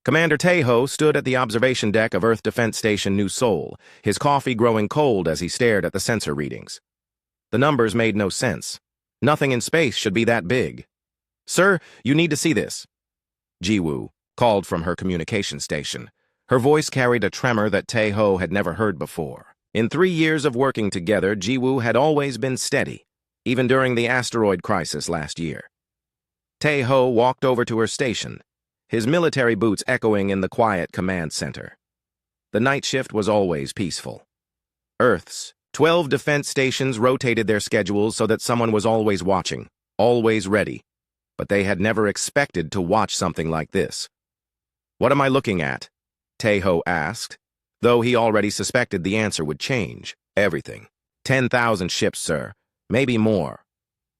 Commander Tejo stood at the observation deck of Earth Defense Station New Seoul, his coffee growing cold as he stared at the sensor readings. The numbers made no sense. Nothing in space should be that big. "Sir, you need to see this," Jiwoo called from her communication station. Her voice carried a tremor that Tejo had never heard before. In 3 years of working together, Jiwoo had always been steady, even during the asteroid crisis last year. Tejo walked over to her station, his military boots echoing in the quiet command center. The night shift was always peaceful. Earth's 12 defense stations rotated their schedules so that someone was always watching, always ready. But they had never expected to watch something like this. "What am I looking at?" Tejo asked, though he already suspected the answer would change. "Everything. 10,000 ships, sir. Maybe more.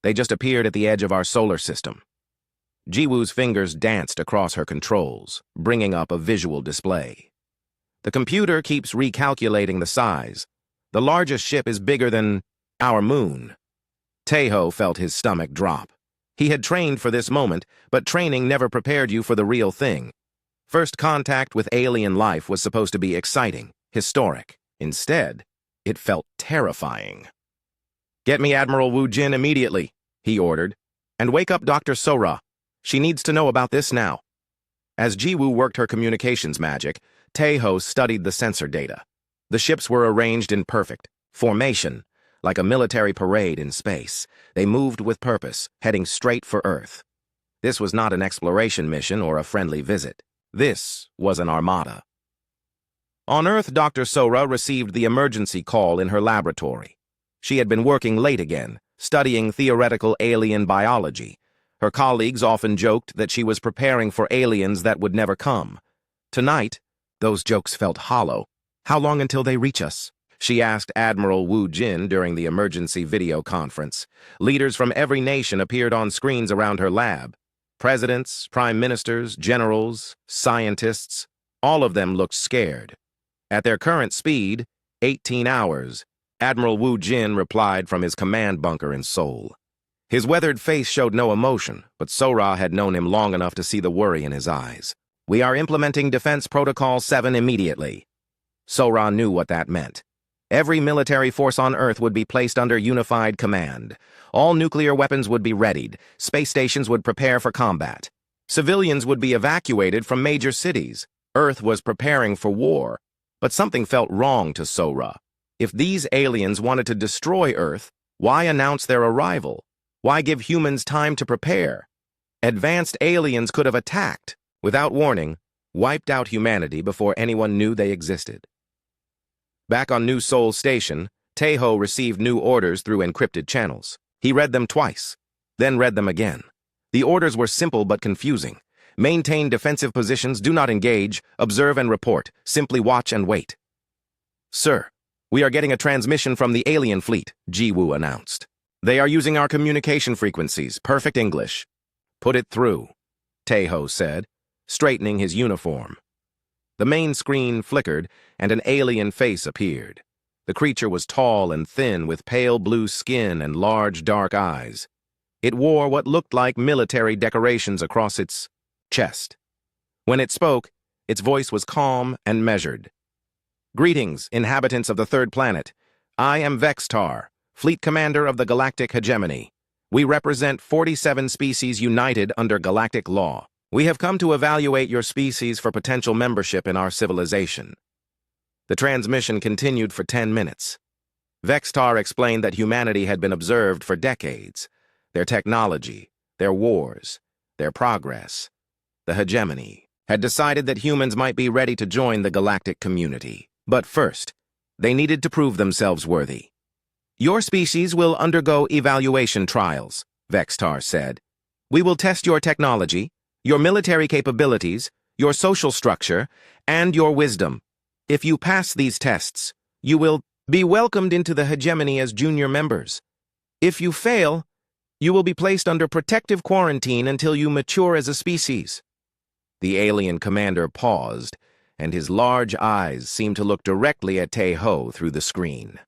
They just appeared at the edge of our solar system." Jiwoo's fingers danced across her controls, bringing up a visual display. "The computer keeps recalculating the size. The largest ship is bigger than our moon." Tejo felt his stomach drop. He had trained for this moment, but training never prepared you for the real thing. First contact with alien life was supposed to be exciting, historic. Instead, it felt terrifying. "Get me Admiral Wu Jin immediately," he ordered, "and wake up Dr. Sora. She needs to know about this now." As Jiwoo worked her communications magic, Tejo studied the sensor data. The ships were arranged in perfect formation, like a military parade in space. They moved with purpose, heading straight for Earth. This was not an exploration mission or a friendly visit. This was an armada. On Earth, Dr. Sora received the emergency call in her laboratory. She had been working late again, studying theoretical alien biology. Her colleagues often joked that she was preparing for aliens that would never come. Tonight, those jokes felt hollow. "How long until they reach us?" she asked Admiral Wu Jin during the emergency video conference. Leaders from every nation appeared on screens around her lab. Presidents, prime ministers, generals, scientists, all of them looked scared. At their current speed, 18 hours, Admiral Wu Jin replied from his command bunker in Seoul. His weathered face showed no emotion, but Sora had known him long enough to see the worry in his eyes. "We are implementing Defense Protocol 7 immediately." Sora knew what that meant. Every military force on Earth would be placed under unified command. All nuclear weapons would be readied. Space stations would prepare for combat. Civilians would be evacuated from major cities. Earth was preparing for war. But something felt wrong to Sora. If these aliens wanted to destroy Earth, why announce their arrival? Why give humans time to prepare? Advanced aliens could have attacked, without warning, wiped out humanity before anyone knew they existed. Back on New Seoul Station, Tejo received new orders through encrypted channels. He read them twice, then read them again. The orders were simple but confusing. Maintain defensive positions, do not engage, observe and report, simply watch and wait. "Sir, we are getting a transmission from the alien fleet," Jiwoo announced. "They are using our communication frequencies, perfect English." "Put it through," Tejo said, straightening his uniform. The main screen flickered, and an alien face appeared. The creature was tall and thin, with pale blue skin and large dark eyes. It wore what looked like military decorations across its chest. When it spoke, its voice was calm and measured. "Greetings, inhabitants of the third planet. I am Vextar, fleet commander of the Galactic Hegemony. We represent 47 species united under galactic law. We have come to evaluate your species for potential membership in our civilization." The transmission continued for 10 minutes. Vextar explained that humanity had been observed for decades. Their technology, their wars, their progress. The hegemony had decided that humans might be ready to join the galactic community. But first, they needed to prove themselves worthy. "Your species will undergo evaluation trials," Vextar said. "We will test your technology, your military capabilities, your social structure, and your wisdom. If you pass these tests, you will be welcomed into the hegemony as junior members. If you fail, you will be placed under protective quarantine until you mature as a species." The alien commander paused, and his large eyes seemed to look directly at Tejo through the screen.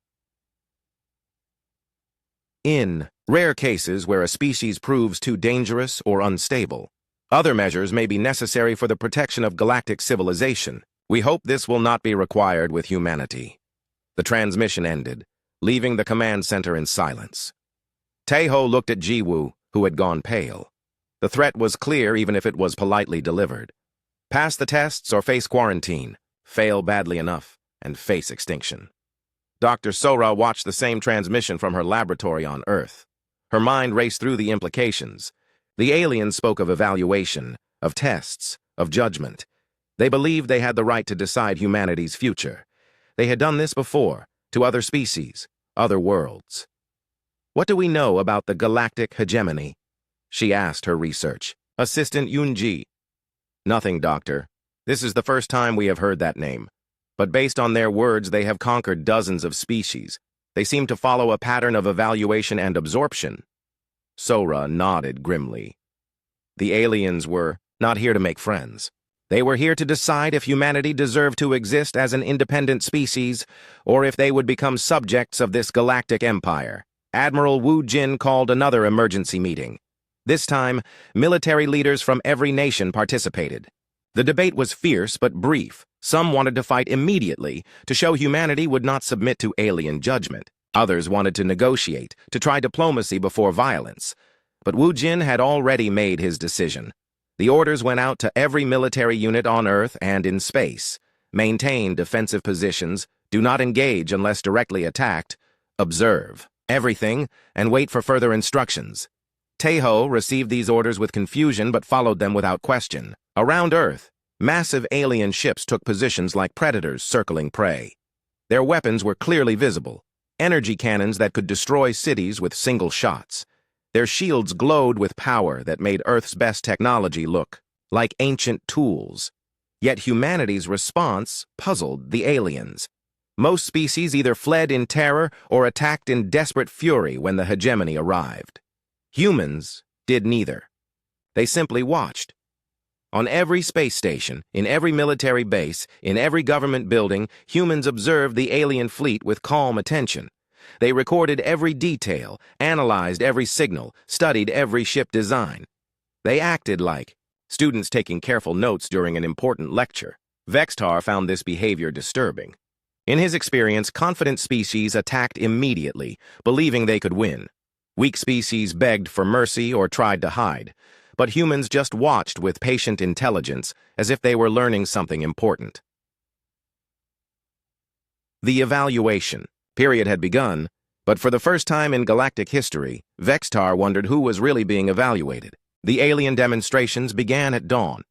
In rare cases where a species proves too dangerous or unstable, Other measures may be necessary for the protection of galactic civilization. We hope this will not be required with humanity." The transmission ended, leaving the command center in silence. Taeho looked at Jiwoo, who had gone pale. The threat was clear even if it was politely delivered. Pass the tests or face quarantine, fail badly enough, and face extinction. Dr. Sora watched the same transmission from her laboratory on Earth. Her mind raced through the implications. The aliens spoke of evaluation, of tests, of judgment. They believed they had the right to decide humanity's future. They had done this before, to other species, other worlds. "What do we know about the galactic hegemony?" she asked her research assistant Yoonji. "Nothing, Doctor. This is the first time we have heard that name. But based on their words, they have conquered dozens of species. They seem to follow a pattern of evaluation and absorption." Sora nodded grimly. The aliens were not here to make friends. They were here to decide if humanity deserved to exist as an independent species or if they would become subjects of this galactic empire. Admiral Wu Jin called another emergency meeting. This time, military leaders from every nation participated. The debate was fierce but brief. Some wanted to fight immediately to show humanity would not submit to alien judgment. Others wanted to negotiate, to try diplomacy before violence. But Wu Jin had already made his decision. The orders went out to every military unit on Earth and in space. Maintain defensive positions, do not engage unless directly attacked, observe everything, and wait for further instructions. Taeho received these orders with confusion but followed them without question. Around Earth, massive alien ships took positions like predators circling prey. Their weapons were clearly visible, energy cannons that could destroy cities with single shots. Their shields glowed with power that made Earth's best technology look like ancient tools. Yet humanity's response puzzled the aliens. Most species either fled in terror or attacked in desperate fury when the hegemony arrived. Humans did neither. They simply watched. On every space station, in every military base, in every government building, humans observed the alien fleet with calm attention. They recorded every detail, analyzed every signal, studied every ship design. They acted like students taking careful notes during an important lecture. Vextar found this behavior disturbing. In his experience, confident species attacked immediately, believing they could win. Weak species begged for mercy or tried to hide, but humans just watched with patient intelligence as if they were learning something important. The evaluation period had begun, but for the first time in galactic history, Vextar wondered who was really being evaluated. The alien demonstrations began at dawn.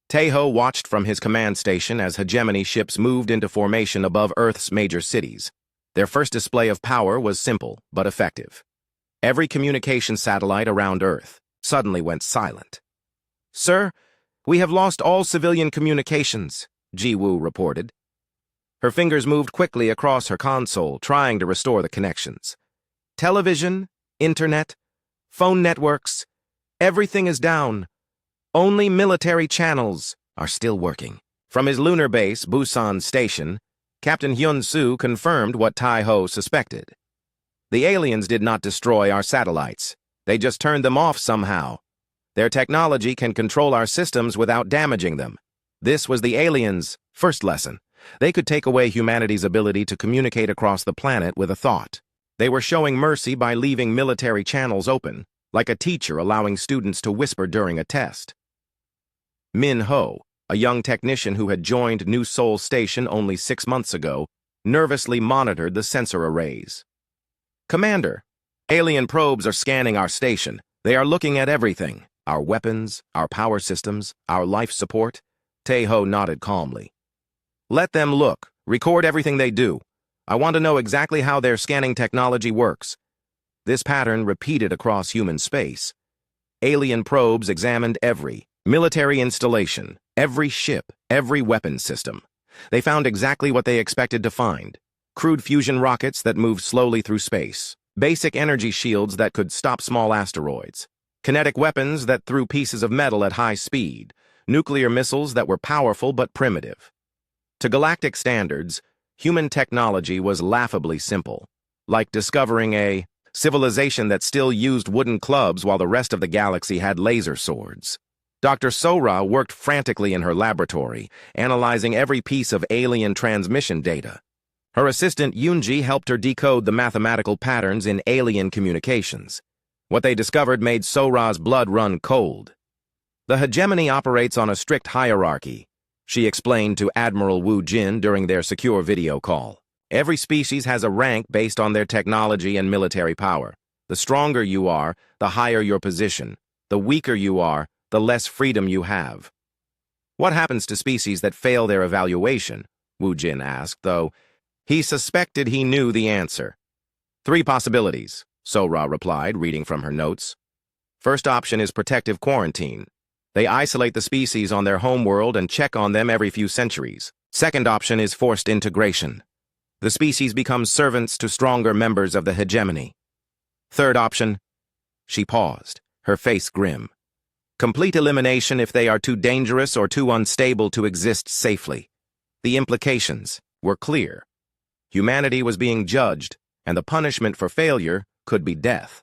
Taeho watched from his command station as hegemony ships moved into formation above Earth's major cities. Their first display of power was simple but effective. Every communication satellite around Earth suddenly went silent. "Sir, we have lost all civilian communications," Jiwoo reported. Her fingers moved quickly across her console, trying to restore the connections. "Television, internet, phone networks, everything is down. Only military channels are still working." From his lunar base, Busan Station, Captain Hyun-soo confirmed what Taeho suspected. "The aliens did not destroy our satellites. They just turned them off somehow. Their technology can control our systems without damaging them. This was the aliens' first lesson. They could take away humanity's ability to communicate across the planet with a thought. They were showing mercy by leaving military channels open, like a teacher allowing students to whisper during a test." Min Ho, a young technician who had joined New Seoul Station only 6 months ago, nervously monitored the sensor arrays. "Commander, alien probes are scanning our station. They are looking at everything, our weapons, our power systems, our life support." Taeho nodded calmly. "Let them look. Record everything they do. I want to know exactly how their scanning technology works." This pattern repeated across human space. Alien probes examined every military installation, every ship, every weapon system. They found exactly what they expected to find: crude fusion rockets that moved slowly through space, basic energy shields that could stop small asteroids, kinetic weapons that threw pieces of metal at high speed, nuclear missiles that were powerful but primitive. To galactic standards, human technology was laughably simple, like discovering a civilization that still used wooden clubs while the rest of the galaxy had laser swords. Dr. Sora worked frantically in her laboratory, analyzing every piece of alien transmission data. Her assistant Yunji helped her decode the mathematical patterns in alien communications. What they discovered made Sora's blood run cold. The hegemony operates on a strict hierarchy, she explained to Admiral Wu Jin during their secure video call. Every species has a rank based on their technology and military power. The stronger you are, the higher your position. The weaker you are, the less freedom you have. What happens to species that fail their evaluation? Wu Jin asked, though he suspected he knew the answer. 3 possibilities, Sora replied, reading from her notes. First option is protective quarantine. They isolate the species on their homeworld and check on them every few centuries. Second option is forced integration. The species becomes servants to stronger members of the hegemony. Third option, she paused, her face grim. Complete elimination if they are too dangerous or too unstable to exist safely. The implications were clear. Humanity was being judged, and the punishment for failure could be death.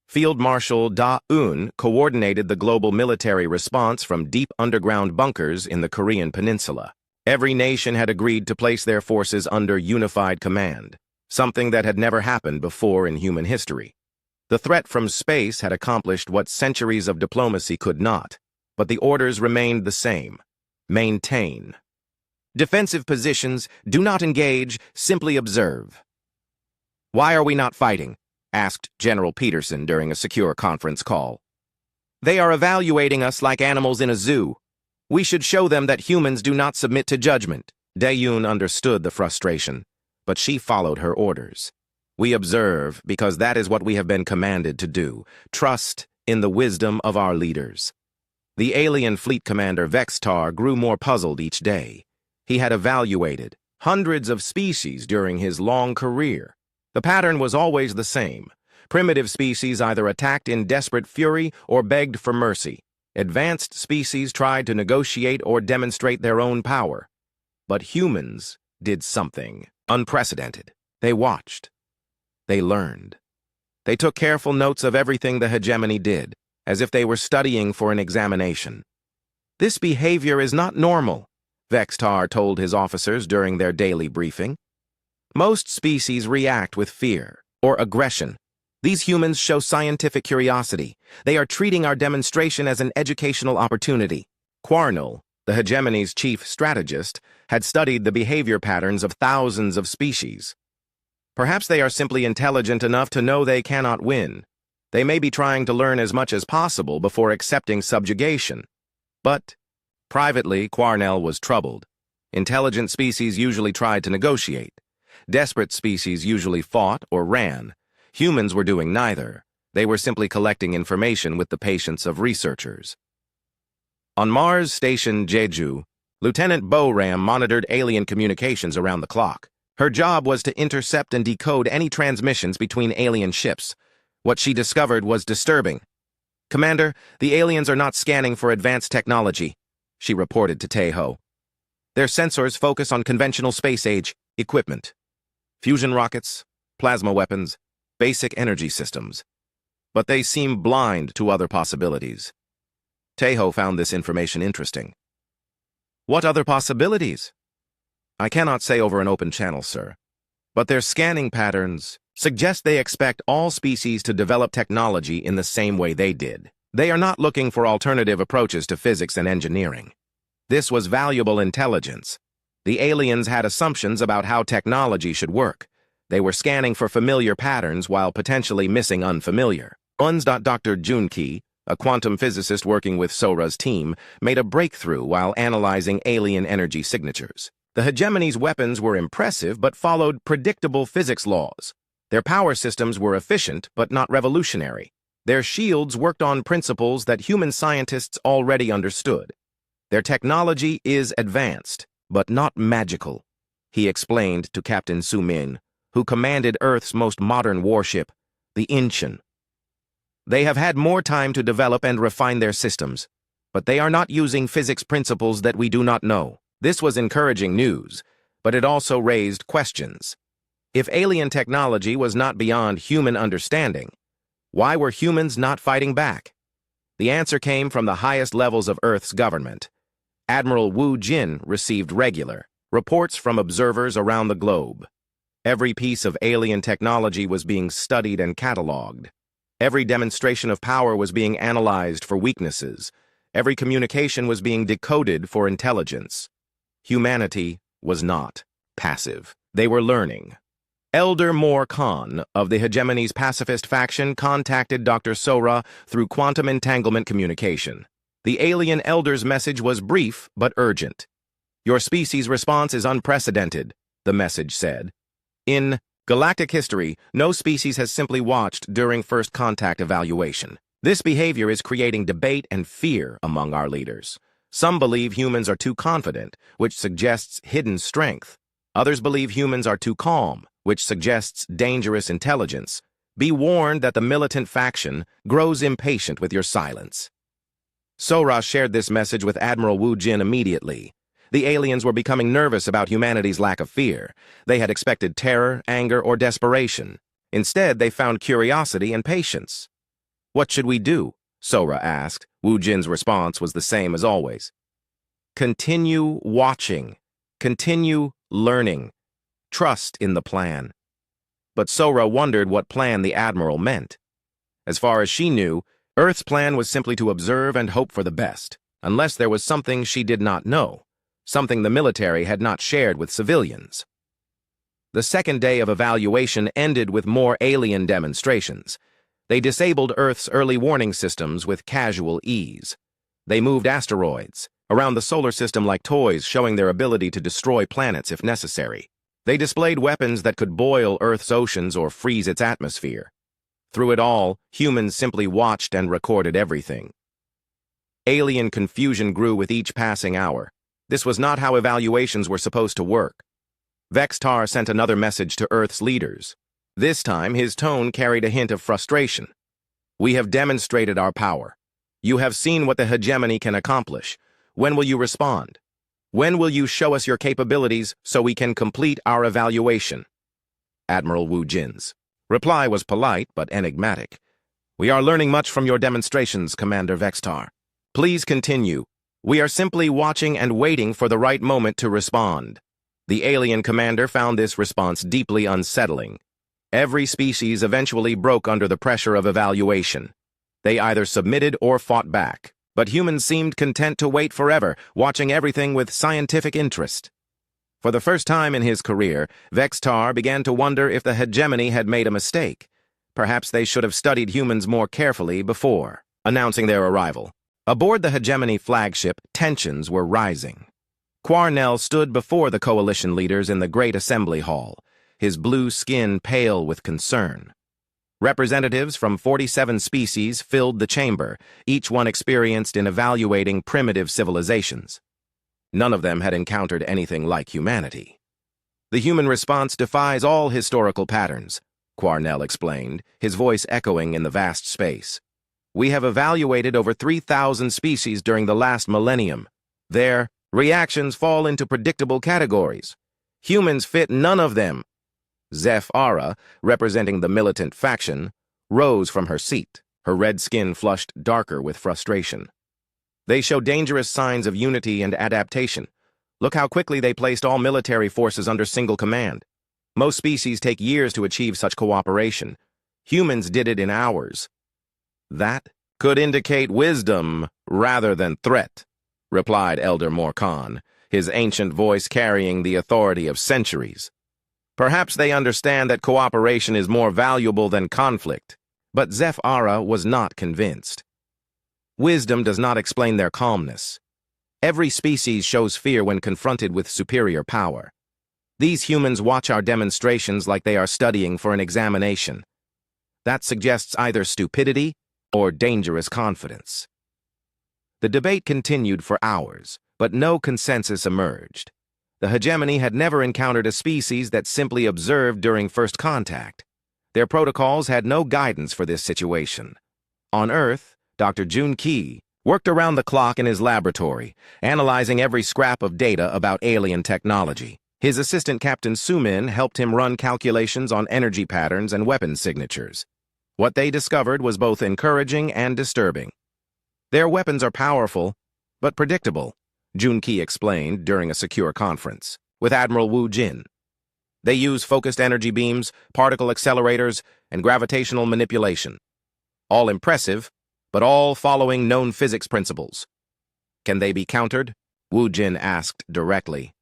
Field Marshal Da-eun coordinated the global military response from deep underground bunkers in the Korean peninsula. Every nation had agreed to place their forces under unified command, something that had never happened before in human history. The threat from space had accomplished what centuries of diplomacy could not, but the orders remained the same. Maintain. Defensive positions, do not engage, simply observe. Why are we not fighting? Asked General Peterson during a secure conference call. They are evaluating us like animals in a zoo. We should show them that humans do not submit to judgment. Dae-yoon understood the frustration, but she followed her orders. We observe because that is what we have been commanded to do. Trust in the wisdom of our leaders. The alien fleet commander Vextar grew more puzzled each day. He had evaluated hundreds of species during his long career. The pattern was always the same. Primitive species either attacked in desperate fury or begged for mercy. Advanced species tried to negotiate or demonstrate their own power. But humans did something unprecedented. They watched. They learned. They took careful notes of everything the hegemony did, as if they were studying for an examination. This behavior is not normal, Vextar told his officers during their daily briefing. Most species react with fear or aggression. These humans show scientific curiosity. They are treating our demonstration as an educational opportunity. Quarnell, the hegemony's chief strategist, had studied the behavior patterns of thousands of species. Perhaps they are simply intelligent enough to know they cannot win. They may be trying to learn as much as possible before accepting subjugation. But, privately, Quarnell was troubled. Intelligent species usually tried to negotiate. Desperate species usually fought or ran. Humans were doing neither. They were simply collecting information with the patience of researchers. On Mars Station Jeju, Lieutenant Bo-Ram monitored alien communications around the clock. Her job was to intercept and decode any transmissions between alien ships. What she discovered was disturbing. "Commander, the aliens are not scanning for advanced technology," she reported to Taeho. "Their sensors focus on conventional space-age equipment. Fusion rockets, plasma weapons, basic energy systems. But they seem blind to other possibilities." Taeho found this information interesting. "What other possibilities?" "I cannot say over an open channel, sir. But their scanning patterns suggest they expect all species to develop technology in the same way they did. They are not looking for alternative approaches to physics and engineering. This was valuable intelligence. The aliens had assumptions about how technology should work. They were scanning for familiar patterns while potentially missing unfamiliar. Dr. Junki, a quantum physicist working with Sora's team, made a breakthrough while analyzing alien energy signatures. The hegemony's weapons were impressive but followed predictable physics laws. Their power systems were efficient but not revolutionary. Their shields worked on principles that human scientists already understood. Their technology is advanced, but not magical, he explained to Captain Su-min, who commanded Earth's most modern warship, the Incheon. They have had more time to develop and refine their systems, but they are not using physics principles that we do not know. This was encouraging news, but it also raised questions. If alien technology was not beyond human understanding, why were humans not fighting back? The answer came from the highest levels of Earth's government. Admiral Wu Jin received regular reports from observers around the globe. Every piece of alien technology was being studied and catalogued. Every demonstration of power was being analyzed for weaknesses. Every communication was being decoded for intelligence. Humanity was not passive. They were learning. Elder Moore Khan of the Hegemony's pacifist faction contacted Dr. Sora through quantum entanglement communication. The alien elder's message was brief but urgent. "Your species' response is unprecedented," the message said. "In galactic history, no species has simply watched during first contact evaluation. This behavior is creating debate and fear among our leaders. Some believe humans are too confident, which suggests hidden strength. Others believe humans are too calm, which suggests dangerous intelligence. Be warned that the militant faction grows impatient with your silence." Sora shared this message with Admiral Wu Jin immediately. The aliens were becoming nervous about humanity's lack of fear. They had expected terror, anger, or desperation. Instead, they found curiosity and patience. "What should we do?" Sora asked. Wu Jin's response was the same as always. "Continue watching. Continue learning. Trust in the plan." But Sora wondered what plan the Admiral meant. As far as she knew, Earth's plan was simply to observe and hope for the best, unless there was something she did not know, something the military had not shared with civilians. The second day of evaluation ended with more alien demonstrations. They disabled Earth's early warning systems with casual ease. They moved asteroids around the solar system like toys, showing their ability to destroy planets if necessary. They displayed weapons that could boil Earth's oceans or freeze its atmosphere. Through it all, humans simply watched and recorded everything. Alien confusion grew with each passing hour. This was not how evaluations were supposed to work. Vextar sent another message to Earth's leaders. This time, his tone carried a hint of frustration. "We have demonstrated our power. You have seen what the hegemony can accomplish. When will you respond? When will you show us your capabilities so we can complete our evaluation?" Admiral Wu Jin's reply was polite but enigmatic. "We are learning much from your demonstrations, Commander Vextar. Please continue. We are simply watching and waiting for the right moment to respond." The alien commander found this response deeply unsettling. Every species eventually broke under the pressure of evaluation. They either submitted or fought back. But humans seemed content to wait forever, watching everything with scientific interest. For the first time in his career, Vextar began to wonder if the hegemony had made a mistake. Perhaps they should have studied humans more carefully before announcing their arrival. Aboard the hegemony flagship, tensions were rising. Quarnell stood before the coalition leaders in the Great Assembly Hall, his blue skin pale with concern. Representatives from 47 species filled the chamber, each one experienced in evaluating primitive civilizations. None of them had encountered anything like humanity. "The human response defies all historical patterns," Quarnell explained, his voice echoing in the vast space. "We have evaluated over 3,000 species during the last millennium. Their reactions fall into predictable categories. Humans fit none of them." Zeph Ara, representing the militant faction, rose from her seat, her red skin flushed darker with frustration. "They show dangerous signs of unity and adaptation. Look how quickly they placed all military forces under single command. Most species take years to achieve such cooperation. Humans did it in hours." "That could indicate wisdom rather than threat," replied Elder Morkan, his ancient voice carrying the authority of centuries. "Perhaps they understand that cooperation is more valuable than conflict." But Zeph Ara was not convinced. Wisdom does not explain their calmness. Every species shows fear when confronted with superior power. These humans watch our demonstrations like they are studying for an examination. That suggests either stupidity or dangerous confidence. The debate continued for hours, but no consensus emerged. The hegemony had never encountered a species that simply observed during first contact. Their protocols had no guidance for this situation. On Earth, Dr. Jun Ki worked around the clock in his laboratory, analyzing every scrap of data about alien technology. His assistant Captain Sumin helped him run calculations on energy patterns and weapon signatures. What they discovered was both encouraging and disturbing. Their weapons are powerful, but predictable, Junki explained during a secure conference with Admiral Wu Jin. They use focused energy beams, particle accelerators, and gravitational manipulation. All impressive, but all following known physics principles. Can they be countered? Wu Jin asked directly.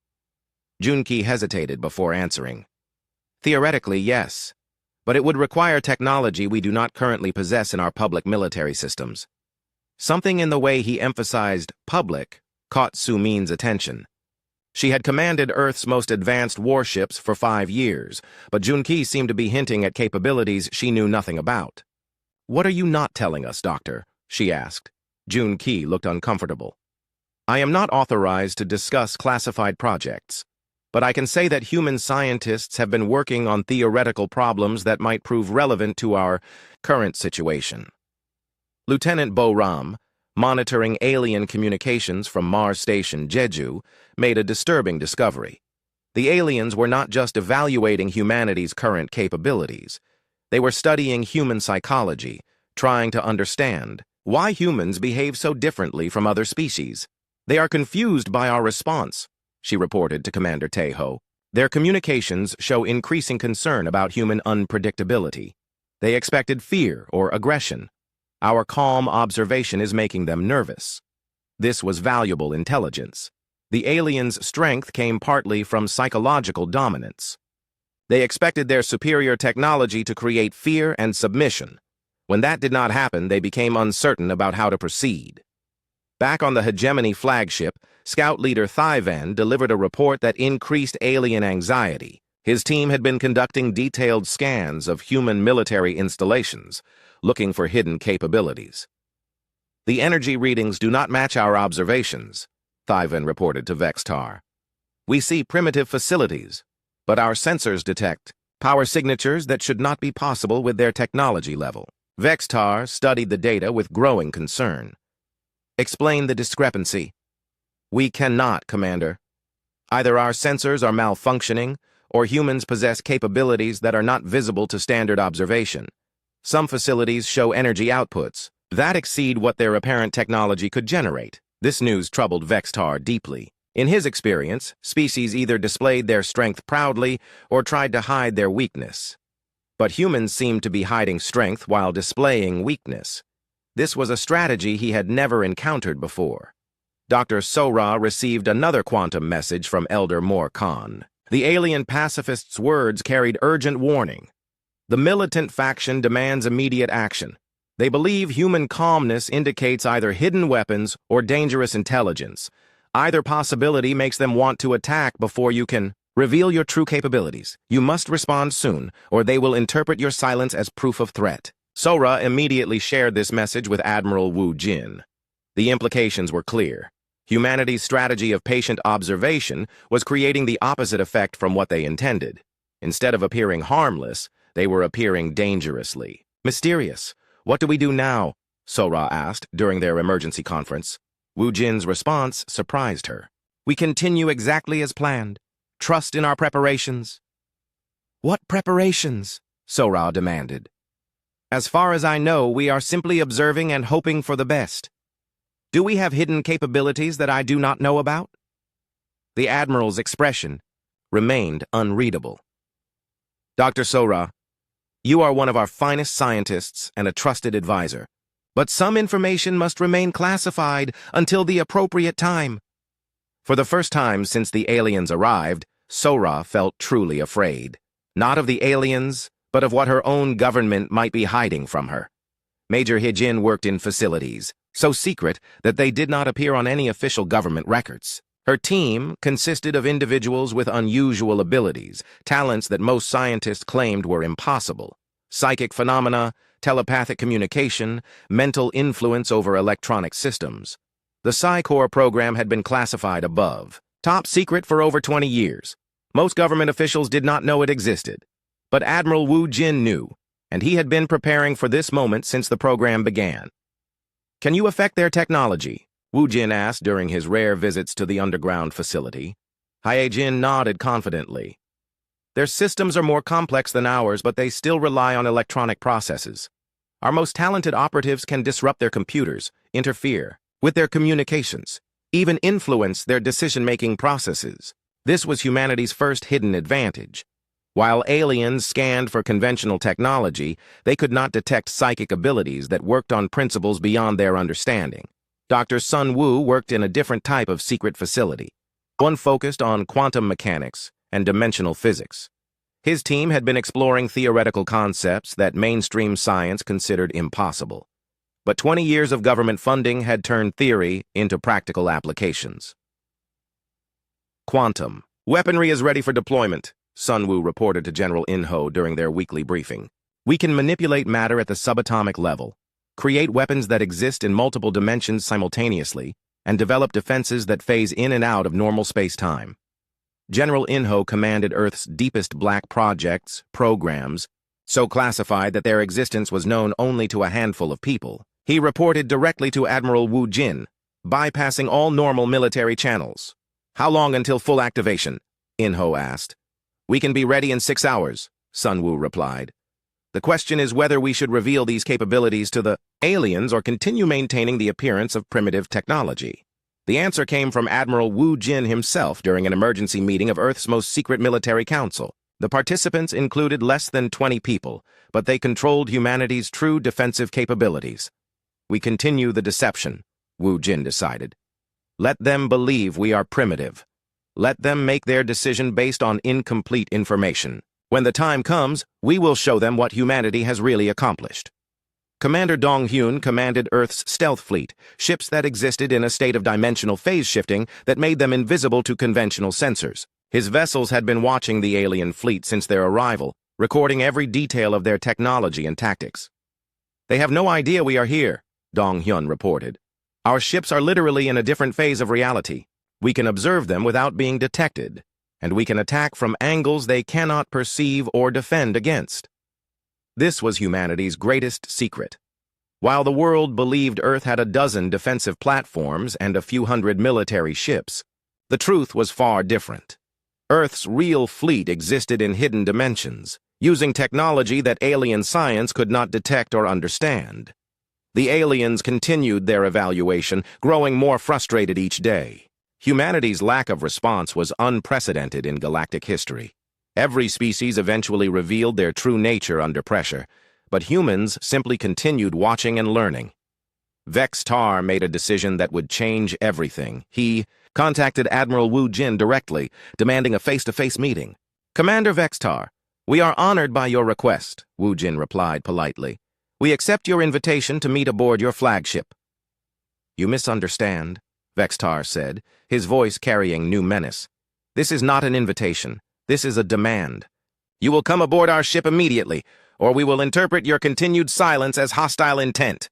Junki hesitated before answering. Theoretically, yes, but it would require technology we do not currently possess in our public military systems. Something in the way he emphasized public caught Su Min's attention. She had commanded Earth's most advanced warships for 5 years, but Junki seemed to be hinting at capabilities she knew nothing about. What are you not telling us, Doctor? She asked. Junki looked uncomfortable. I am not authorized to discuss classified projects, but I can say that human scientists have been working on theoretical problems that might prove relevant to our current situation. Lieutenant Bo Ram, monitoring alien communications from Mars Station Jeju, made a disturbing discovery. The aliens were not just evaluating humanity's current capabilities. They were studying human psychology, trying to understand why humans behave so differently from other species. They are confused by our response, she reported to Commander Tejo. Their communications show increasing concern about human unpredictability. They expected fear or aggression. Our calm observation is making them nervous. This was valuable intelligence. The aliens' strength came partly from psychological dominance. They expected their superior technology to create fear and submission. When that did not happen, they became uncertain about how to proceed. Back on the Hegemony flagship, Scout Leader Thyvan delivered a report that increased alien anxiety. His team had been conducting detailed scans of human military installations, looking for hidden capabilities. The energy readings do not match our observations, Thyvan reported to Vextar. We see primitive facilities, but our sensors detect power signatures that should not be possible with their technology level. Vextar studied the data with growing concern. Explain the discrepancy. We cannot, Commander. Either our sensors are malfunctioning, or humans possess capabilities that are not visible to standard observation. Some facilities show energy outputs that exceed what their apparent technology could generate. This news troubled Vextar deeply. In his experience, species either displayed their strength proudly or tried to hide their weakness. But humans seemed to be hiding strength while displaying weakness. This was a strategy he had never encountered before. Dr. Sora received another quantum message from Elder Moore Khan. The alien pacifist's words carried urgent warning. The militant faction demands immediate action. They believe human calmness indicates either hidden weapons or dangerous intelligence. Either possibility makes them want to attack before you can reveal your true capabilities. You must respond soon, or they will interpret your silence as proof of threat. Sora immediately shared this message with Admiral Wu Jin. The implications were clear. Humanity's strategy of patient observation was creating the opposite effect from what they intended. Instead of appearing harmless, they were appearing dangerously. Mysterious. What do we do now? Sora asked during their emergency conference. Wu Jin's response surprised her. We continue exactly as planned. Trust in our preparations. What preparations? Sora demanded. As far as I know, we are simply observing and hoping for the best. Do we have hidden capabilities that I do not know about? The Admiral's expression remained unreadable. Dr. Sora, you are one of our finest scientists and a trusted advisor, but some information must remain classified until the appropriate time. For the first time since the aliens arrived, Sora felt truly afraid. Not of the aliens, but of what her own government might be hiding from her. Major Hijin worked in facilities, so secret that they did not appear on any official government records. Her team consisted of individuals with unusual abilities, talents that most scientists claimed were impossible. Psychic phenomena, telepathic communication, mental influence over electronic systems. The Psi-Core program had been classified above. Top secret for over 20 years. Most government officials did not know it existed. But Admiral Wu Jin knew, and he had been preparing for this moment since the program began. Can you affect their technology? Wu Jin asked during his rare visits to the underground facility. Hae Jin nodded confidently. Their systems are more complex than ours, but they still rely on electronic processes. Our most talented operatives can disrupt their computers, interfere with their communications, even influence their decision-making processes. This was humanity's first hidden advantage. While aliens scanned for conventional technology, they could not detect psychic abilities that worked on principles beyond their understanding. Dr. Sun Wu worked in a different type of secret facility, one focused on quantum mechanics and dimensional physics. His team had been exploring theoretical concepts that mainstream science considered impossible. But 20 years of government funding had turned theory into practical applications. Quantum. Weaponry is ready for deployment, Sun Wu reported to General In-ho during their weekly briefing. We can manipulate matter at the subatomic level, create weapons that exist in multiple dimensions simultaneously, and develop defenses that phase in and out of normal space-time. General In-ho commanded Earth's deepest black projects, programs, so classified that their existence was known only to a handful of people. He reported directly to Admiral Wu Jin, bypassing all normal military channels. How long until full activation? In-ho asked. We can be ready in 6 hours, Sun Wu replied. The question is whether we should reveal these capabilities to the aliens or continue maintaining the appearance of primitive technology. The answer came from Admiral Wu Jin himself during an emergency meeting of Earth's most secret military council. The participants included less than 20 people, but they controlled humanity's true defensive capabilities. We continue the deception, Wu Jin decided. Let them believe we are primitive. Let them make their decision based on incomplete information. When the time comes, we will show them what humanity has really accomplished. Commander Dong Hyun commanded Earth's stealth fleet, ships that existed in a state of dimensional phase shifting that made them invisible to conventional sensors. His vessels had been watching the alien fleet since their arrival, recording every detail of their technology and tactics. They have no idea we are here, Dong Hyun reported. Our ships are literally in a different phase of reality. We can observe them without being detected, and we can attack from angles they cannot perceive or defend against. This was humanity's greatest secret. While the world believed Earth had a dozen defensive platforms and a few hundred military ships, the truth was far different. Earth's real fleet existed in hidden dimensions, using technology that alien science could not detect or understand. The aliens continued their evaluation, growing more frustrated each day. Humanity's lack of response was unprecedented in galactic history. Every species eventually revealed their true nature under pressure, but humans simply continued watching and learning. Vex Tar made a decision that would change everything. He contacted Admiral Wu Jin directly, demanding a face-to-face meeting. Commander Vex Tar, we are honored by your request, Wu Jin replied politely. We accept your invitation to meet aboard your flagship. You misunderstand, Vex Tar said, his voice carrying new menace. This is not an invitation. This is a demand. You will come aboard our ship immediately, or we will interpret your continued silence as hostile intent.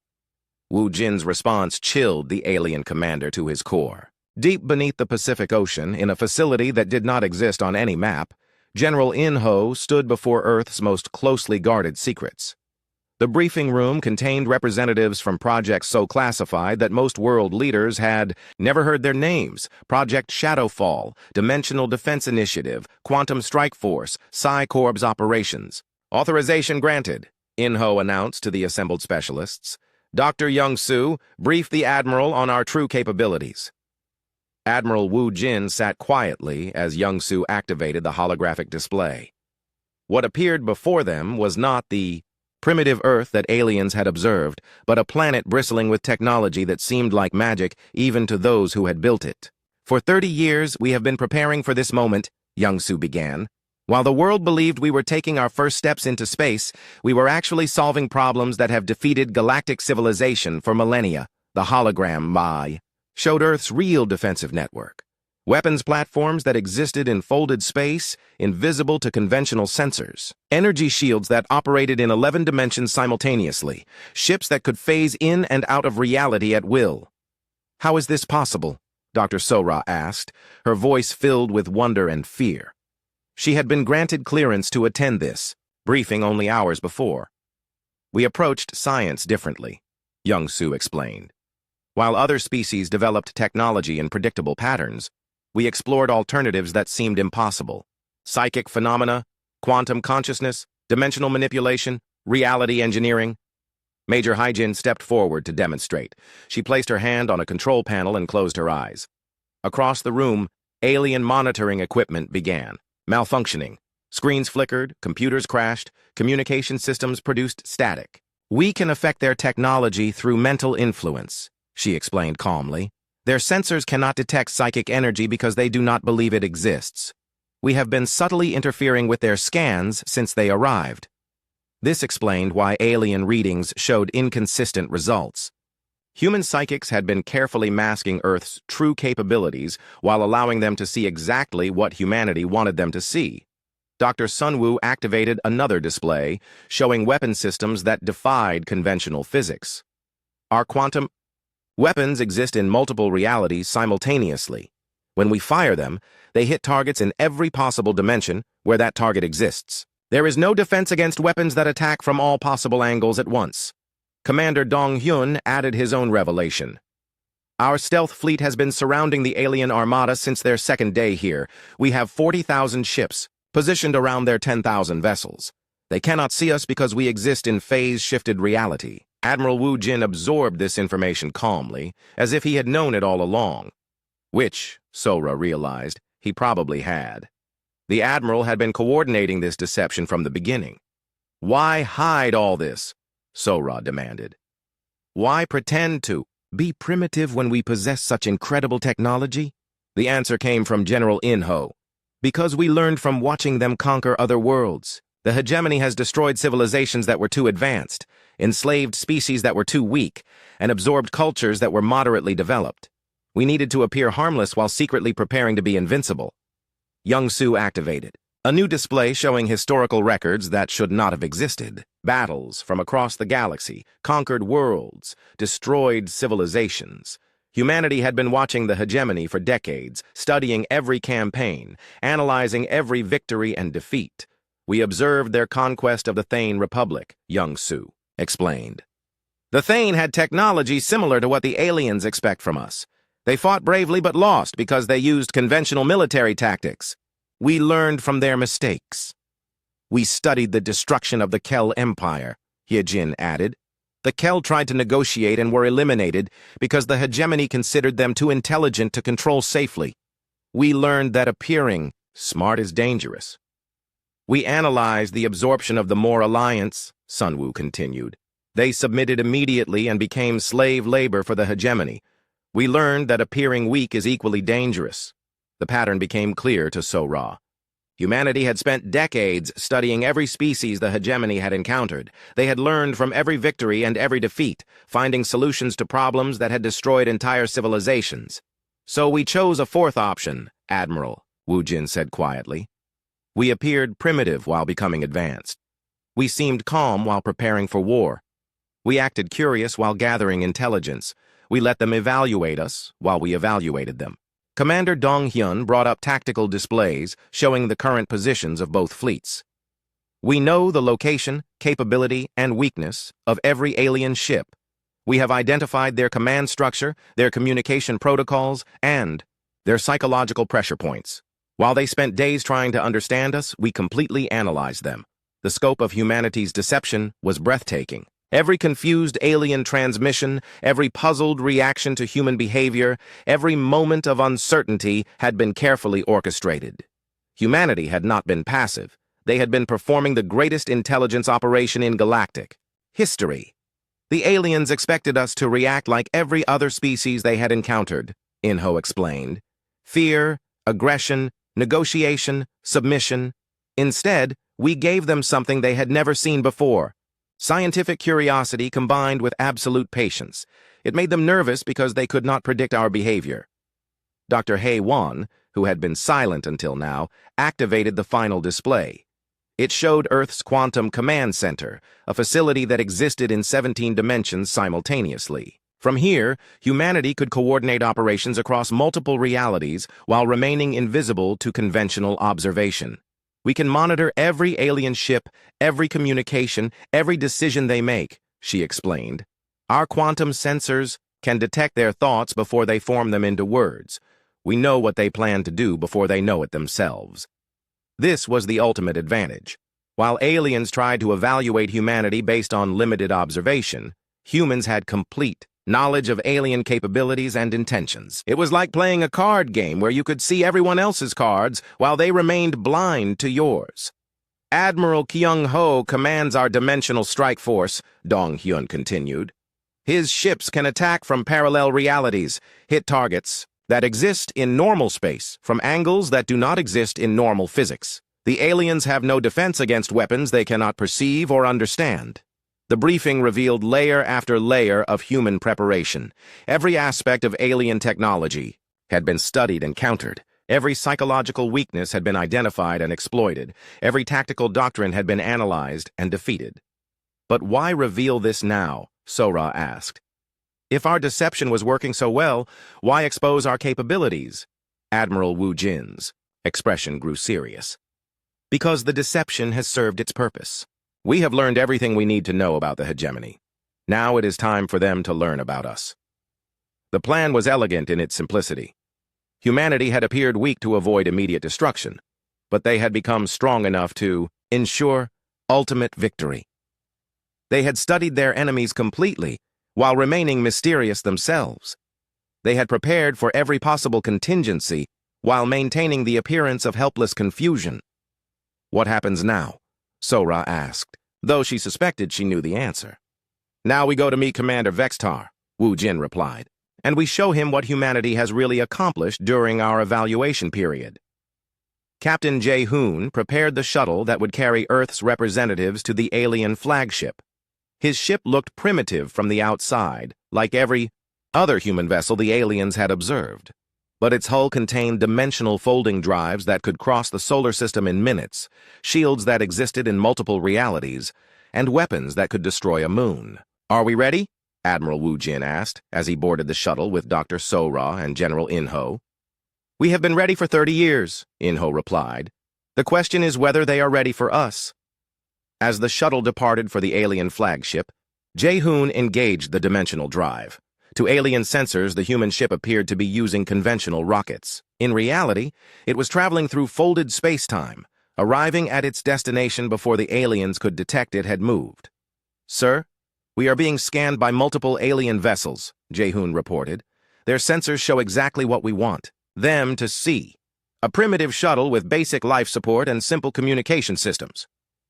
Wu Jin's response chilled the alien commander to his core. Deep beneath the Pacific Ocean, in a facility that did not exist on any map, General In-ho stood before Earth's most closely guarded secrets. The briefing room contained representatives from projects so classified that most world leaders had never heard their names: Project Shadowfall, Dimensional Defense Initiative, Quantum Strike Force, Psi-Corps Operations. Authorization granted, In-ho announced to the assembled specialists. Dr. Young-soo, brief the Admiral on our true capabilities. Admiral Wu Jin sat quietly as Young-soo activated the holographic display. What appeared before them was not the primitive Earth that aliens had observed, but a planet bristling with technology that seemed like magic even to those who had built it. For 30 years, we have been preparing for this moment, Young-soo began. While the world believed we were taking our first steps into space, we were actually solving problems that have defeated galactic civilization for millennia. The hologram showed Earth's real defensive network. Weapons platforms that existed in folded space, invisible to conventional sensors. Energy shields that operated in 11 dimensions simultaneously. Ships that could phase in and out of reality at will. How is this possible? Dr. Sora asked, her voice filled with wonder and fear. She had been granted clearance to attend this briefing only hours before. We approached science differently, Young-soo explained. While other species developed technology in predictable patterns, we explored alternatives that seemed impossible. Psychic phenomena, quantum consciousness, dimensional manipulation, reality engineering. Major Hyjin stepped forward to demonstrate. She placed her hand on a control panel and closed her eyes. Across the room, alien monitoring equipment began, malfunctioning. Screens flickered, computers crashed, communication systems produced static. "We can affect their technology through mental influence," she explained calmly. "Their sensors cannot detect psychic energy because they do not believe it exists. We have been subtly interfering with their scans since they arrived." This explained why alien readings showed inconsistent results. Human psychics had been carefully masking Earth's true capabilities while allowing them to see exactly what humanity wanted them to see. Dr. Sunwoo activated another display, showing weapon systems that defied conventional physics. Our quantum weapons exist in multiple realities simultaneously. When we fire them, they hit targets in every possible dimension where that target exists. There is no defense against weapons that attack from all possible angles at once. Commander Dong-hyun added his own revelation. "Our stealth fleet has been surrounding the alien armada since their second day here. We have 40,000 ships, positioned around their 10,000 vessels. They cannot see us because we exist in phase-shifted reality." Admiral Wu Jin absorbed this information calmly, as if he had known it all along. Which, Sora realized, he probably had. The Admiral had been coordinating this deception from the beginning. "Why hide all this?" Sora demanded. "Why pretend to be primitive when we possess such incredible technology?" The answer came from General In-ho. "Because we learned from watching them conquer other worlds. The hegemony has destroyed civilizations that were too advanced, enslaved species that were too weak, and absorbed cultures that were moderately developed. We needed to appear harmless while secretly preparing to be invincible." Young-Soo activated. A new display showing historical records that should not have existed. Battles from across the galaxy, conquered worlds, destroyed civilizations. Humanity had been watching the hegemony for decades, studying every campaign, analyzing every victory and defeat. "We observed their conquest of the Thane Republic," Young-Soo explained. "The Thane had technology similar to what the aliens expect from us. They fought bravely but lost because they used conventional military tactics. We learned from their mistakes. We studied the destruction of the Kel Empire," Hyejin added. "The Kel tried to negotiate and were eliminated because the hegemony considered them too intelligent to control safely. We learned that appearing smart is dangerous. We analyzed the absorption of the Moor Alliance," Sunwoo continued. "They submitted immediately and became slave labor for the hegemony. We learned that appearing weak is equally dangerous." The pattern became clear to Sora. Humanity had spent decades studying every species the hegemony had encountered. They had learned from every victory and every defeat, finding solutions to problems that had destroyed entire civilizations. "So we chose a fourth option, Admiral," Wu Jin said quietly. "We appeared primitive while becoming advanced. We seemed calm while preparing for war. We acted curious while gathering intelligence. We let them evaluate us while we evaluated them." Commander Dong-hyun brought up tactical displays showing the current positions of both fleets. "We know the location, capability, and weakness of every alien ship. We have identified their command structure, their communication protocols, and their psychological pressure points. While they spent days trying to understand us, we completely analyzed them. The scope of humanity's deception was breathtaking. Every confused alien transmission, every puzzled reaction to human behavior, every moment of uncertainty had been carefully orchestrated. Humanity had not been passive. They had been performing the greatest intelligence operation in galactic history. The aliens expected us to react like every other species they had encountered," In-ho explained. "Fear, aggression, negotiation, submission. Instead, we gave them something they had never seen before. Scientific curiosity combined with absolute patience. It made them nervous because they could not predict our behavior." Dr. Hae-won, who had been silent until now, activated the final display. It showed Earth's Quantum Command Center, a facility that existed in 17 dimensions simultaneously. From here, humanity could coordinate operations across multiple realities while remaining invisible to conventional observation. "We can monitor every alien ship, every communication, every decision they make," she explained. "Our quantum sensors can detect their thoughts before they form them into words. We know what they plan to do before they know it themselves." This was the ultimate advantage. While aliens tried to evaluate humanity based on limited observation, humans had complete knowledge of alien capabilities and intentions. It was like playing a card game where you could see everyone else's cards while they remained blind to yours. Admiral Kyung-ho commands our dimensional strike force, Dong Hyun continued. His ships can attack from parallel realities, hit targets that exist in normal space from angles that do not exist in normal physics. The aliens have no defense against weapons they cannot perceive or understand. The briefing revealed layer after layer of human preparation. Every aspect of alien technology had been studied and countered. Every psychological weakness had been identified and exploited. Every tactical doctrine had been analyzed and defeated. But why reveal this now? Sora asked. If our deception was working so well, why expose our capabilities? Admiral Wu Jin's expression grew serious. Because the deception has served its purpose. We have learned everything we need to know about the hegemony. Now it is time for them to learn about us. The plan was elegant in its simplicity. Humanity had appeared weak to avoid immediate destruction, but they had become strong enough to ensure ultimate victory. They had studied their enemies completely, while remaining mysterious themselves. They had prepared for every possible contingency, while maintaining the appearance of helpless confusion. What happens now? Sora asked, though she suspected she knew the answer. Now we go to meet Commander Vextar, Wu Jin replied, and we show him what humanity has really accomplished during our evaluation period. Captain Jae-hoon prepared the shuttle that would carry Earth's representatives to the alien flagship. His ship looked primitive from the outside, like every other human vessel the aliens had observed. But its hull contained dimensional folding drives that could cross the solar system in minutes, shields that existed in multiple realities, and weapons that could destroy a moon. Are we ready? Admiral Wu Jin asked as he boarded the shuttle with Dr. Sora and General In-ho. We have been ready for 30 years, In-ho replied. The question is whether they are ready for us. As the shuttle departed for the alien flagship, Jae-hoon engaged the dimensional drive. To alien sensors, the human ship appeared to be using conventional rockets. In reality, it was traveling through folded space-time, arriving at its destination before the aliens could detect it had moved. Sir, we are being scanned by multiple alien vessels, Jae-hoon reported. Their sensors show exactly what we want, them to see. A primitive shuttle with basic life support and simple communication systems.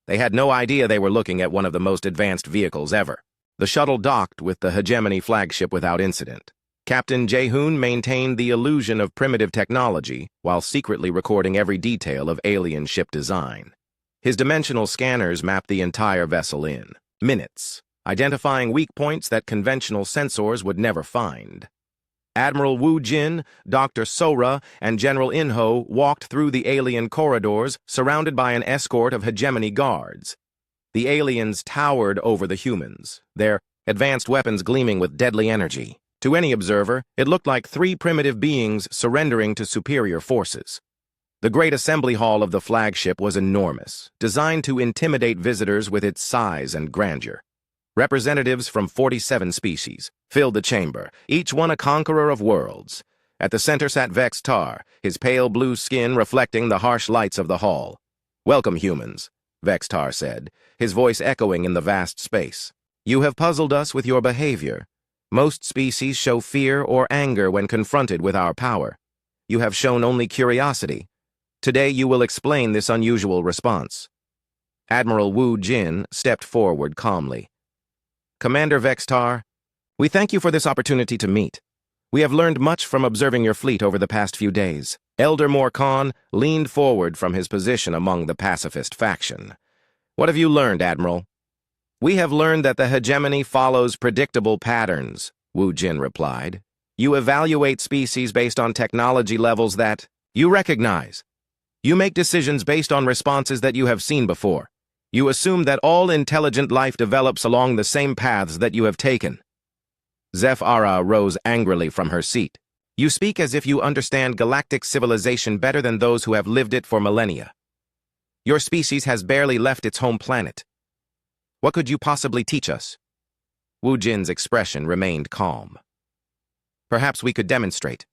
They had no idea they were looking at one of the most advanced vehicles ever. The shuttle docked with the hegemony flagship without incident. Captain Jae-hoon maintained the illusion of primitive technology while secretly recording every detail of alien ship design. His dimensional scanners mapped the entire vessel in minutes, identifying weak points that conventional sensors would never find. Admiral Wu Jin, Dr. Sora, and General In-ho walked through the alien corridors, surrounded by an escort of hegemony guards. The aliens towered over the humans, their advanced weapons gleaming with deadly energy. To any observer, it looked like three primitive beings surrendering to superior forces. The great assembly hall of the flagship was enormous, designed to intimidate visitors with its size and grandeur. Representatives from 47 species filled the chamber, each one a conqueror of worlds. At the center sat Vextar, his pale blue skin reflecting the harsh lights of the hall. "Welcome, humans," Vextar said, his voice echoing in the vast space. "You have puzzled us with your behavior. Most species show fear or anger when confronted with our power. You have shown only curiosity. Today you will explain this unusual response." Admiral Wu Jin stepped forward calmly. "Commander Vextar, we thank you for this opportunity to meet. We have learned much from observing your fleet over the past few days." Elder Morkan leaned forward from his position among the pacifist faction. "What have you learned, Admiral?" "We have learned that the hegemony follows predictable patterns," Wu Jin replied. "You evaluate species based on technology levels that you recognize. You make decisions based on responses that you have seen before. You assume that all intelligent life develops along the same paths that you have taken." Zeph Ara rose angrily from her seat. "You speak as if you understand galactic civilization better than those who have lived it for millennia. Your species has barely left its home planet. What could you possibly teach us?" Wu Jin's expression remained calm. "Perhaps we could demonstrate."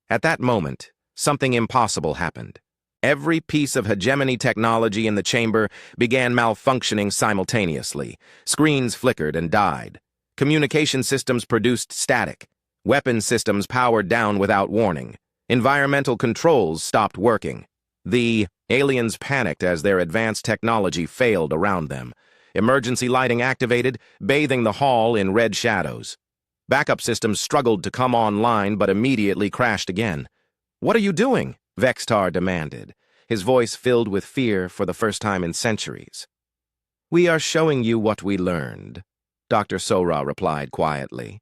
At that moment, something impossible happened. Every piece of hegemony technology in the chamber began malfunctioning simultaneously. Screens flickered and died. Communication systems produced static. Weapon systems powered down without warning. Environmental controls stopped working. The aliens panicked as their advanced technology failed around them. Emergency lighting activated, bathing the hall in red shadows. Backup systems struggled to come online but immediately crashed again. "What are you doing?" Vextar demanded, his voice filled with fear for the first time in centuries. "We are showing you what we learned," Dr. Sora replied quietly.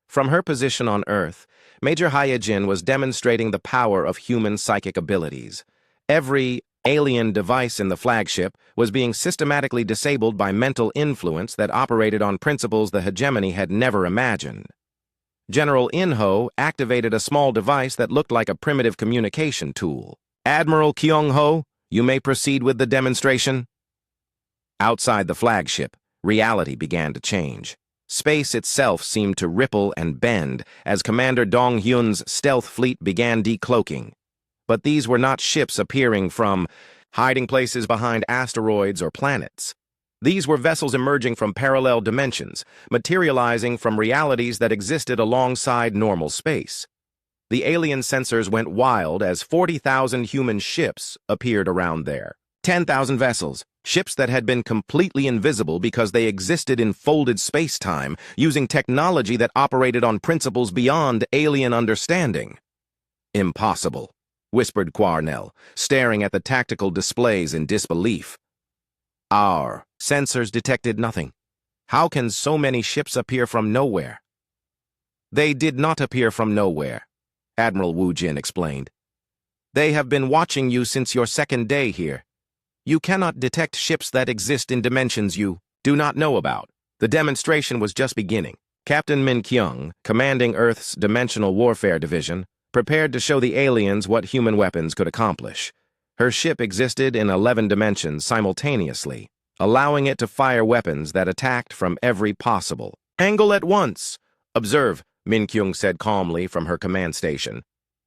From her position on Earth, Major Hyojin was demonstrating the power of human psychic abilities. Every alien device in the flagship was being systematically disabled by mental influence that operated on principles the hegemony had never imagined. General Inho activated a small device that looked like a primitive communication tool. "Admiral Kyung-ho, you may proceed with the demonstration." Outside the flagship, reality began to change. Space itself seemed to ripple and bend as Commander Dong-hyun's stealth fleet began decloaking. But these were not ships appearing from hiding places behind asteroids or planets. These were vessels emerging from parallel dimensions, materializing from realities that existed alongside normal space. The alien sensors went wild as 40,000 human ships appeared around there. 10,000 vessels, ships that had been completely invisible because they existed in folded space-time, using technology that operated on principles beyond alien understanding. "Impossible," whispered Quarnell, staring at the tactical displays in disbelief. "Our sensors detected nothing. How can so many ships appear from nowhere?" "They did not appear from nowhere," Admiral Wu Jin explained. "They have been watching you since your second day here. You cannot detect ships that exist in dimensions you do not know about." The demonstration was just beginning. Captain Min Kyung, commanding Earth's Dimensional Warfare Division, prepared to show the aliens what human weapons could accomplish. Her ship existed in 11 dimensions simultaneously, allowing it to fire weapons that attacked from every possible angle at once. "Observe," Min Kyung said calmly from her command station.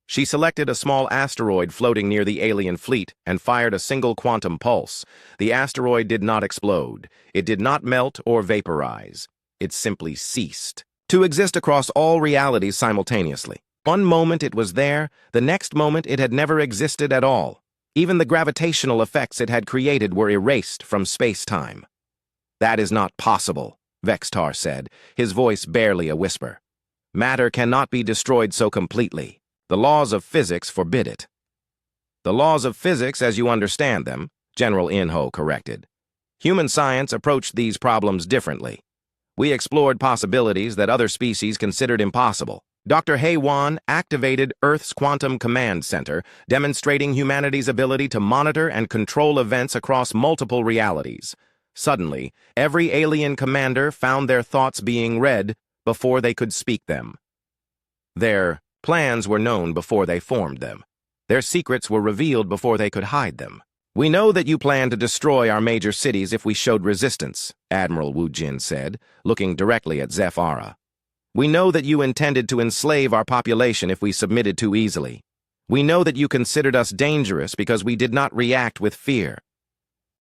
She selected a small asteroid floating near the alien fleet and fired a single quantum pulse. The asteroid did not explode. It did not melt or vaporize. It simply ceased to exist across all realities simultaneously. One moment it was there, the next moment it had never existed at all. Even the gravitational effects it had created were erased from space-time. "That is not possible," Vextar said, his voice barely a whisper. "Matter cannot be destroyed so completely. The laws of physics forbid it." "The laws of physics as you understand them," General Inho corrected. "Human science approached these problems differently. We explored possibilities that other species considered impossible. Dr. Haewon activated Earth's Quantum Command Center, demonstrating humanity's ability to monitor and control events across multiple realities. Suddenly, every alien commander found their thoughts being read before they could speak them. Their plans were known before they formed them. Their secrets were revealed before they could hide them. "We know that you plan to destroy our major cities if we showed resistance," Admiral Wu Jin said, looking directly at Zephyra. "We know that you intended to enslave our population if we submitted too easily. We know that you considered us dangerous because we did not react with fear.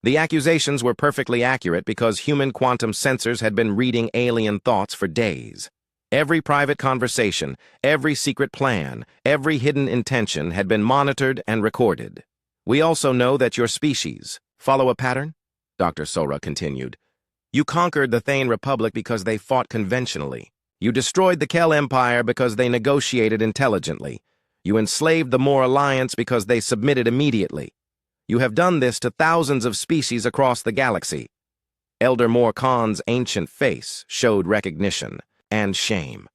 The accusations were perfectly accurate because human quantum sensors had been reading alien thoughts for days. Every private conversation, every secret plan, every hidden intention had been monitored and recorded. We also know that your species, follow a pattern?" Dr. Sora continued. "You conquered the Thane Republic because they fought conventionally. You destroyed the Kel Empire because they negotiated intelligently. You enslaved the Moor Alliance because they submitted immediately. You have done this to thousands of species across the galaxy." Elder Moor Khan's ancient face showed recognition and shame.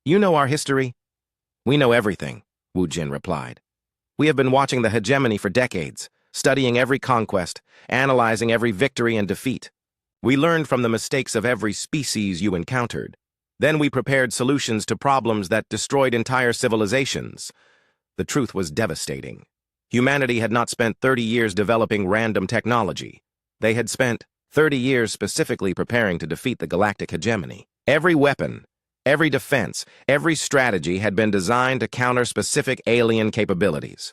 "You know our history?" "We know everything," Wu Jin replied. "We have been watching the hegemony for decades, studying every conquest, analyzing every victory and defeat. We learned from the mistakes of every species you encountered. Then we prepared solutions to problems that destroyed entire civilizations." The truth was devastating. Humanity had not spent 30 years developing random technology. They had spent 30 years specifically preparing to defeat the galactic hegemony. Every weapon, every defense, every strategy had been designed to counter specific alien capabilities.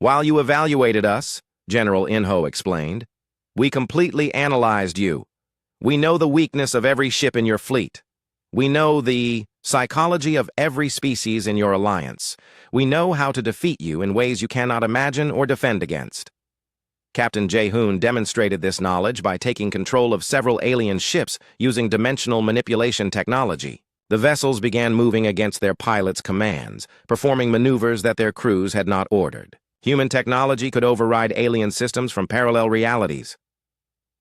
While you evaluated us, General Inho explained, we completely analyzed you. We know the weakness of every ship in your fleet. We know the psychology of every species in your alliance. We know how to defeat you in ways you cannot imagine or defend against. Captain Jae-hoon demonstrated this knowledge by taking control of several alien ships using dimensional manipulation technology. The vessels began moving against their pilots' commands, performing maneuvers that their crews had not ordered. Human technology could override alien systems from parallel realities.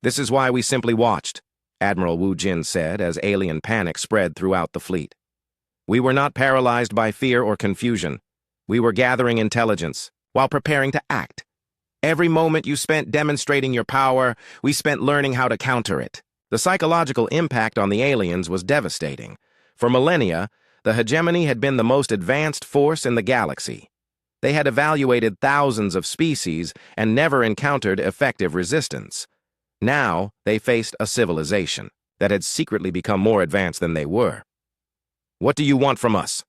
This is why we simply watched, Admiral Wu Jin said as alien panic spread throughout the fleet. We were not paralyzed by fear or confusion. We were gathering intelligence while preparing to act. Every moment you spent demonstrating your power, we spent learning how to counter it. The psychological impact on the aliens was devastating. For millennia, the hegemony had been the most advanced force in the galaxy. They had evaluated thousands of species and never encountered effective resistance. Now, they faced a civilization that had secretly become more advanced than they were. "What do you want from us?"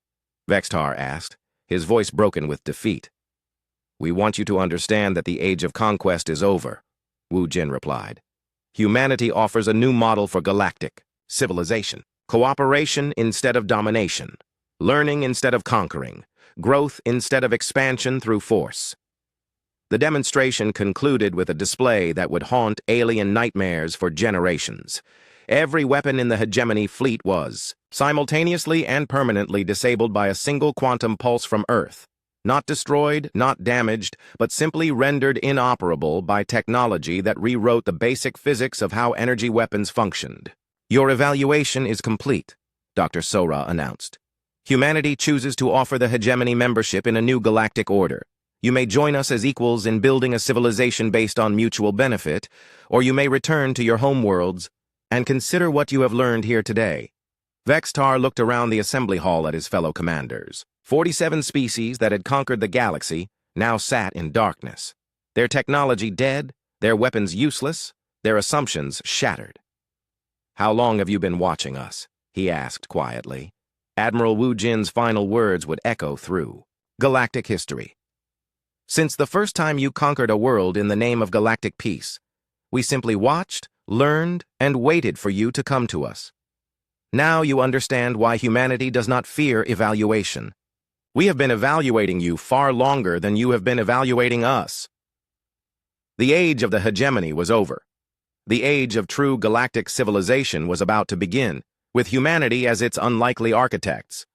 Vextar asked, his voice broken with defeat. "We want you to understand that the age of conquest is over," Wu Jin replied. "Humanity offers a new model for galactic civilization. Cooperation instead of domination. Learning instead of conquering. Growth instead of expansion through force." The demonstration concluded with a display that would haunt alien nightmares for generations. Every weapon in the hegemony fleet was simultaneously and permanently disabled by a single quantum pulse from Earth. Not destroyed, not damaged, but simply rendered inoperable by technology that rewrote the basic physics of how energy weapons functioned. "Your evaluation is complete," Dr. Sora announced. "Humanity chooses to offer the hegemony membership in a new galactic order. You may join us as equals in building a civilization based on mutual benefit, or you may return to your homeworlds and consider what you have learned here today." Vextar looked around the assembly hall at his fellow commanders. 47 species that had conquered the galaxy now sat in darkness. Their technology dead, their weapons useless, their assumptions shattered. "How long have you been watching us?" he asked quietly. Admiral Wu Jin's final words would echo through galactic history. "Since the first time you conquered a world in the name of galactic peace, we simply watched, learned, and waited for you to come to us. Now you understand why humanity does not fear evaluation. We have been evaluating you far longer than you have been evaluating us." The age of the hegemony was over. The age of true galactic civilization was about to begin, with humanity as its unlikely architects.